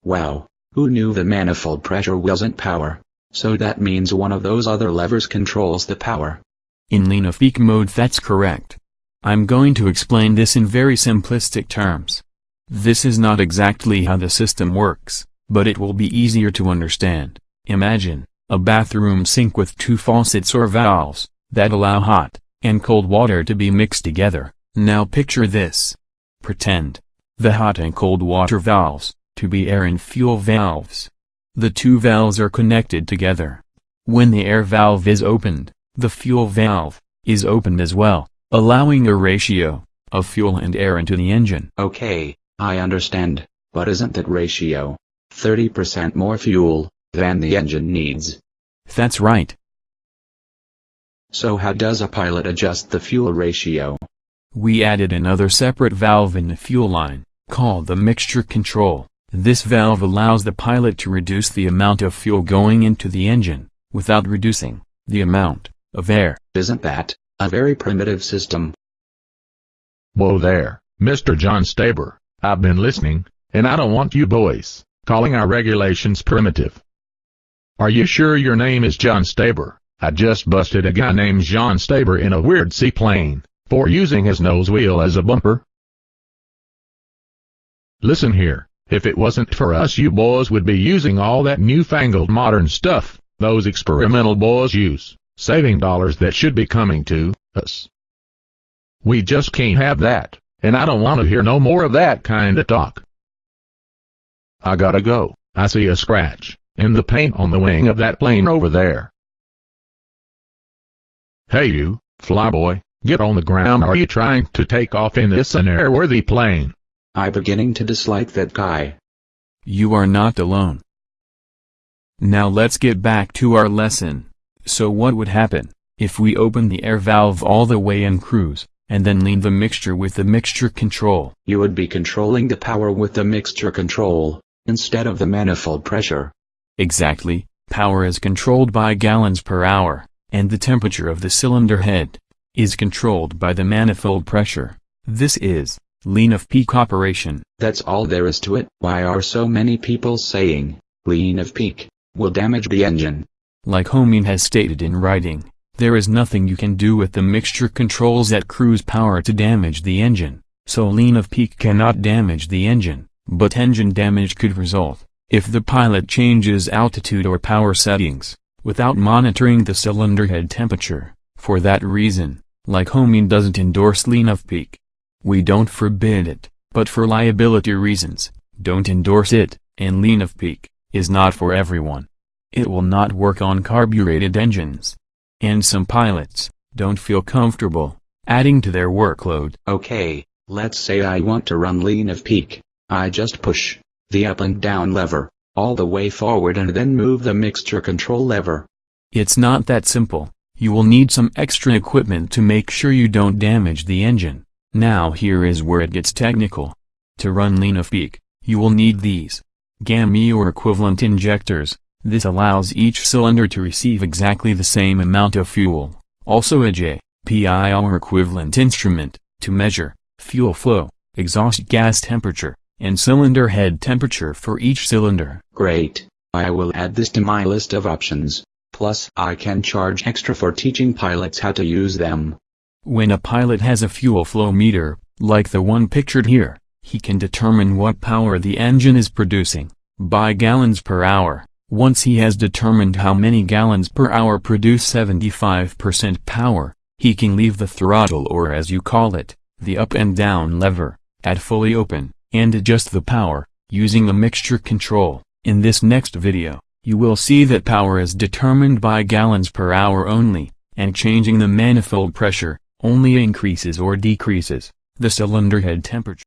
Wow, who knew the manifold pressure wasn't power? So that means one of those other levers controls the power. In lean of peak mode, that's correct. I'm going to explain this in very simplistic terms. This is not exactly how the system works, but it will be easier to understand. Imagine a bathroom sink with two faucets or valves that allow hot and cold water to be mixed together. Now picture this. Pretend the hot and cold water valves to be air and fuel valves. The two valves are connected together. When the air valve is opened, the fuel valve is opened as well, allowing a ratio of fuel and air into the engine. Okay, I understand, but isn't that ratio 30% more fuel than the engine needs? That's right. So how does a pilot adjust the fuel ratio? We added another separate valve in the fuel line, called the mixture control. This valve allows the pilot to reduce the amount of fuel going into the engine, without reducing the amount of air. Isn't that a very primitive system? Whoa there, Mr. John Staber, I've been listening, and I don't want you boys calling our regulations primitive. Are you sure your name is John Staber? I just busted a guy named John Staber in a weird seaplane for using his nose wheel as a bumper. Listen here, if it wasn't for us, you boys would be using all that newfangled modern stuff those experimental boys use, saving dollars that should be coming to us. We just can't have that, and I don't want to hear no more of that kind of talk. I gotta go. I see a scratch in the paint on the wing of that plane over there. Hey you, flyboy, get on the ground. Are you trying to take off in this an airworthy plane? I'm beginning to dislike that guy. You are not alone. Now let's get back to our lesson. So what would happen if we open the air valve all the way in cruise, and then lean the mixture with the mixture control? You would be controlling the power with the mixture control, instead of the manifold pressure. Exactly, power is controlled by gallons per hour, and the temperature of the cylinder head is controlled by the manifold pressure. This is lean of peak operation. That's all there is to it. Why are so many people saying lean of peak will damage the engine? Like Homing has stated in writing, there is nothing you can do with the mixture controls at cruise power to damage the engine, so lean of peak cannot damage the engine, but engine damage could result if the pilot changes altitude or power settings without monitoring the cylinder head temperature. For that reason, like Homing doesn't endorse lean of peak. We don't forbid it, but for liability reasons, don't endorse it, and lean of peak is not for everyone. It will not work on carbureted engines. And some pilots don't feel comfortable adding to their workload. Okay, let's say I want to run lean of peak. I just push the up and down lever all the way forward and then move the mixture control lever. It's not that simple. You will need some extra equipment to make sure you don't damage the engine. Now here is where it gets technical. To run lean of peak, you will need these GAMI or equivalent injectors. This allows each cylinder to receive exactly the same amount of fuel. Also a JPI or equivalent instrument to measure fuel flow, exhaust gas temperature, and cylinder head temperature for each cylinder. Great, I will add this to my list of options. Plus I can charge extra for teaching pilots how to use them. When a pilot has a fuel flow meter, like the one pictured here, he can determine what power the engine is producing by gallons per hour. Once he has determined how many gallons per hour produce 75% power, he can leave the throttle, or as you call it, the up and down lever, at fully open, and adjust the power, using the mixture control. In this next video, you will see that power is determined by gallons per hour only, and changing the manifold pressure only increases or decreases the cylinder head temperature.